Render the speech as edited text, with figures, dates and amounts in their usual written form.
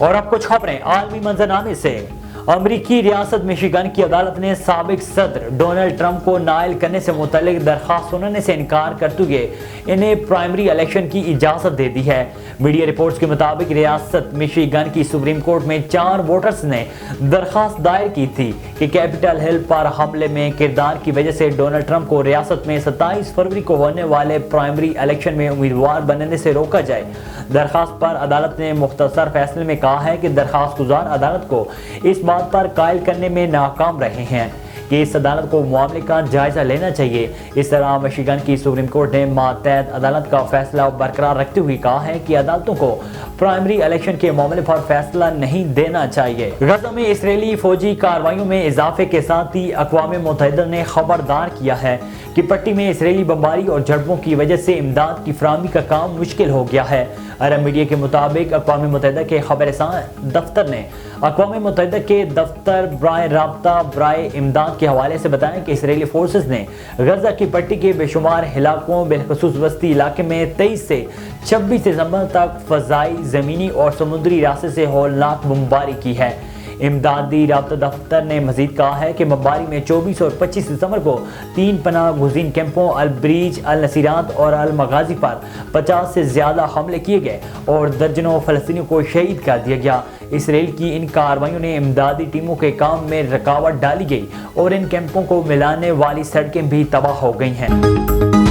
اور اب کچھ خبریں عالمی منظرنامے سے۔ امریکی ریاست مشیگن کی عدالت نے سابق صدر ڈونلڈ ٹرمپ کو نائل کرنے سے متعلق درخواست سننے سے انکار کرتے ہوئے انہیں پرائمری الیکشن کی اجازت دے دی ہے۔ میڈیا رپورٹس کے مطابق ریاست مشیگن کی سپریم کورٹ میں 4 ووٹرز نے درخواست دائر کی تھی کہ کیپٹل ہل پر حملے میں کردار کی وجہ سے ڈونلڈ ٹرمپ کو ریاست میں 27 فروری کو ہونے والے پرائمری الیکشن میں امیدوار بننے سے روکا جائے۔ درخواست پر عدالت نے مختصر فیصلے میں کہا ہے کہ درخواست گزار عدالت کو اس بات پر قائل کرنے میں ناکام رہے ہیں کہ اس عدالت کو معاملے کا جائزہ لینا چاہیے۔ اس طرح مشیگن کی سپریم کورٹ نے ماتحت عدالت کا فیصلہ برقرار رکھتے ہوئے کہا ہے کہ عدالتوں کو پرائمری الیکشن کے معاملے پر فیصلہ نہیں دینا چاہیے۔ غزہ میں اسرائیلی فوجی کارروائیوں میں اضافے کے ساتھ ہی اقوام متحدہ نے خبردار کیا ہے کہ پٹی میں اسرائیلی بمباری اور جھڑپوں کی وجہ سے امداد کی فراہمی کا کام مشکل ہو گیا ہے۔ عرب میڈیا کے مطابق اقوام متحدہ کے خبر رساں دفتر نے اقوام متحدہ کے دفتر برائے رابطہ برائے امداد کے حوالے سے بتایا کہ اسرائیلی فورسز نے غزہ کی پٹی کے بے شمار علاقوں بالخصوص وسطی علاقے میں 23 سے 26 دسمبر تک فضائی، زمینی اور سمندری راستے سے ہولناک بمباری کی ہے۔ امدادی رابطہ دفتر نے مزید کہا ہے کہ بمباری میں 24 اور 25 دسمبر کو 3 پناہ گزین کیمپوں البریج، النصیرات اور المغازی پر 50 سے زیادہ حملے کیے گئے اور درجنوں فلسطینیوں کو شہید کر دیا گیا۔ اسرائیل کی ان کارروائیوں نے امدادی ٹیموں کے کام میں رکاوٹ ڈالی گئی اور ان کیمپوں کو ملانے والی سڑکیں بھی تباہ ہو گئی ہیں۔